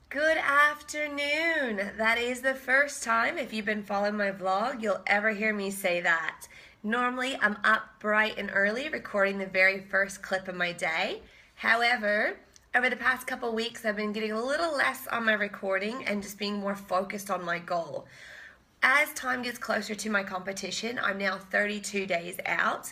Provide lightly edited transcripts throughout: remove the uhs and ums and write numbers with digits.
Good afternoon. That is the first time, if you've been following my vlog, you'll ever hear me say that. Normally, I'm up bright and early recording the very first clip of my day. However, over the past couple weeks, I've been getting a little less on my recording and just being more focused on my goal. As time gets closer to my competition, I'm now 32 days out.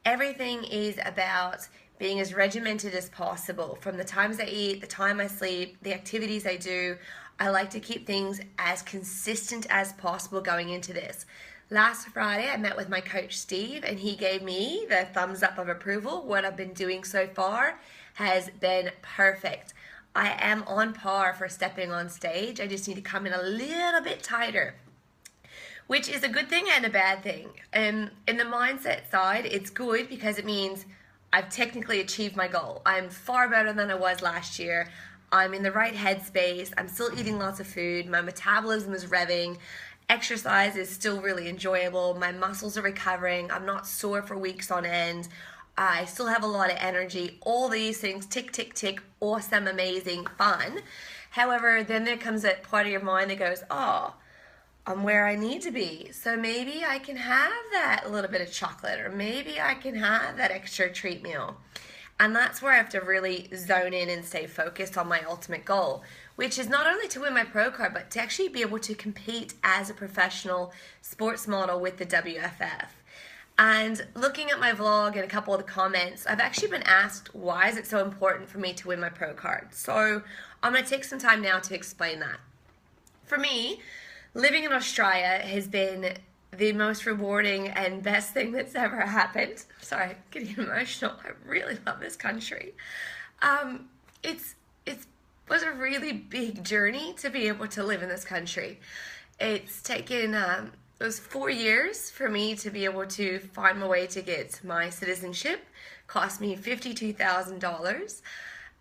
Everything is about being as regimented as possible. From the times I eat, the time I sleep, the activities I do, I like to keep things as consistent as possible going into this. Last Friday, I met with my coach Steve, and he gave me the thumbs up of approval. What I've been doing so far has been perfect. I am on par for stepping on stage. I just need to come in a little bit tighter, which is a good thing and a bad thing. In the mindset side, it's good because it means I've technically achieved my goal. I'm far better than I was last year. I'm in the right headspace. I'm still eating lots of food. My metabolism is revving. Exercise is still really enjoyable. My muscles are recovering. I'm not sore for weeks on end. I still have a lot of energy. All these things, tick, tick, tick, awesome, amazing, fun. However, then there comes that part of your mind that goes, oh, I'm where I need to be. So maybe I can have that little bit of chocolate, or maybe I can have that extra treat meal. And that's where I have to really zone in and stay focused on my ultimate goal, which is not only to win my pro card, but to actually be able to compete as a professional sports model with the WFF. And looking at my vlog and a couple of the comments, I've actually been asked, why is it so important for me to win my pro card? So I'm going to take some time now to explain that. For me, living in Australia has been the most rewarding and best thing that's ever happened. Sorry, I'm getting emotional. I really love this country. It was a really big journey to be able to live in this country. It's taken, it was 4 years for me to be able to find my way to get my citizenship. Cost me $52,000.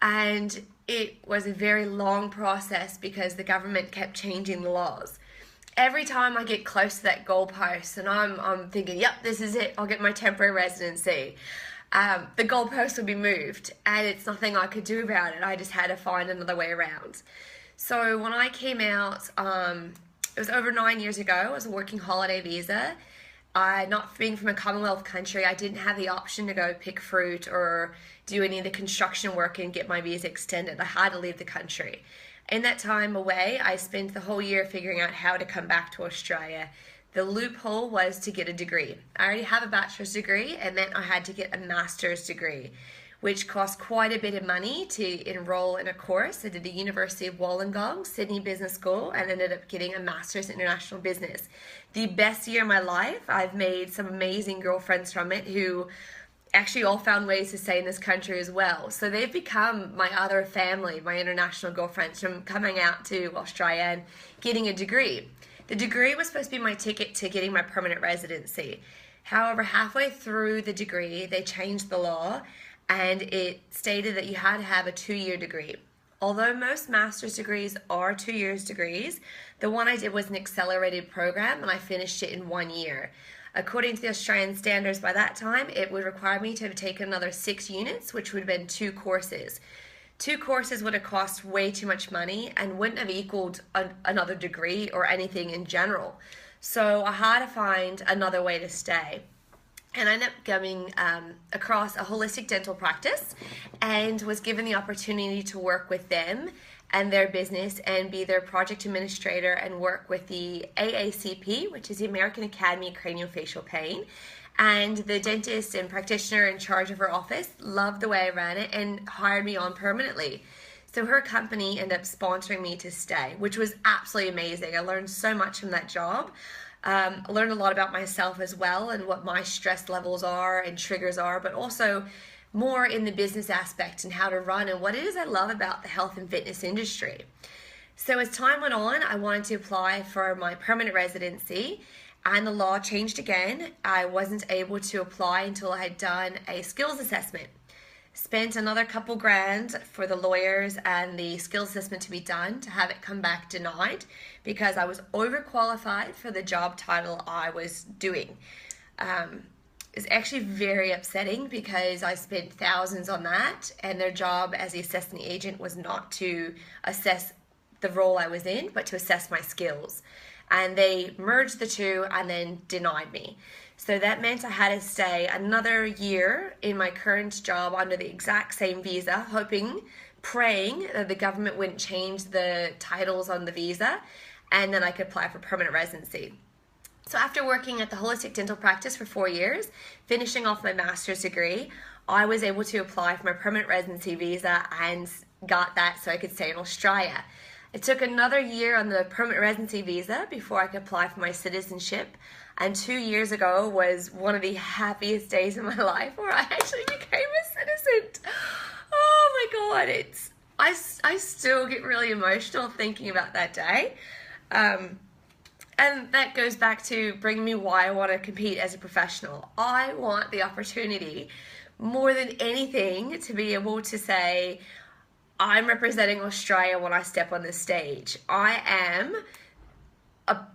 And it was a very long process because the government kept changing the laws. Every time I get close to that goalpost and I'm thinking, yep, this is it, I'll get my temporary residency, the goalpost will be moved, and it's nothing I could do about it. I just had to find another way around. So when I came out, it was over 9 years ago. It was a working holiday visa. Not being from a Commonwealth country, I didn't have the option to go pick fruit or do any of the construction work and get my visa extended. I had to leave the country. In that time away, I spent the whole year figuring out how to come back to Australia. The loophole was to get a degree. I already have a bachelor's degree, and then I had to get a master's degree, which cost quite a bit of money to enroll in a course. I did the University of Wollongong, Sydney Business School, and ended up getting a master's in international business. The best year of my life. I've made some amazing girlfriends from it who actually all found ways to stay in this country as well. So they've become my other family, my international girlfriends, from coming out to Australia and getting a degree. The degree was supposed to be my ticket to getting my permanent residency. However, halfway through the degree, they changed the law, and it stated that you had to have a 2-year degree. Although most master's degrees are 2 years degrees, the one I did was an accelerated program, and I finished it in 1 year. According to the Australian standards by that time, it would require me to have taken another 6 units, which would have been 2 courses. 2 courses would have cost way too much money and wouldn't have equaled another degree or anything in general. So I had to find another way to stay. And I ended up coming across a holistic dental practice and was given the opportunity to work with them and their business and be their project administrator and work with the AACP, which is the American Academy of Craniofacial Pain. And the dentist and practitioner in charge of her office loved the way I ran it and hired me on permanently. So her company ended up sponsoring me to stay, which was absolutely amazing. I learned so much from that job. I learned a lot about myself as well and what my stress levels are and triggers are, but also more in the business aspect and how to run and what it is I love about the health and fitness industry. So as time went on, I wanted to apply for my permanent residency, and the law changed again. I wasn't able to apply until I had done a skills assessment. Spent another couple grand for the lawyers and the skills assessment to be done to have it come back denied because I was overqualified for the job title I was doing. It's actually very upsetting because I spent thousands on that, and their job as the assessing agent was not to assess the role I was in, but to assess my skills. And they merged the two and then denied me. So that meant I had to stay another year in my current job under the exact same visa, praying that the government wouldn't change the titles on the visa, and then I could apply for permanent residency. So after working at the holistic dental practice for 4 years, finishing off my master's degree, I was able to apply for my permanent residency visa and got that so I could stay in Australia. It took another year on the permanent residency visa before I could apply for my citizenship. And 2 years ago was one of the happiest days of my life where I actually became a citizen. Oh my God, I still get really emotional thinking about that day. And that goes back to bringing me why I want to compete as a professional. I want the opportunity more than anything to be able to say, I'm representing Australia when I step on this stage. I am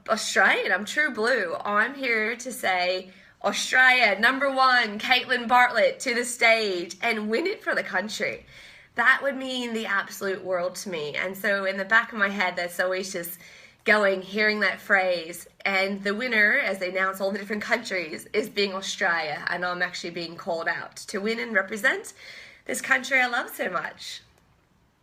Australian, I'm true blue. I'm here to say, Australia, #1, Katelyn Bartlett to the stage and win it for the country. That would mean the absolute world to me. And so in the back of my head, that's always just going, hearing that phrase, and the winner, as they announce all the different countries, is being Australia, and I'm actually being called out to win and represent this country I love so much.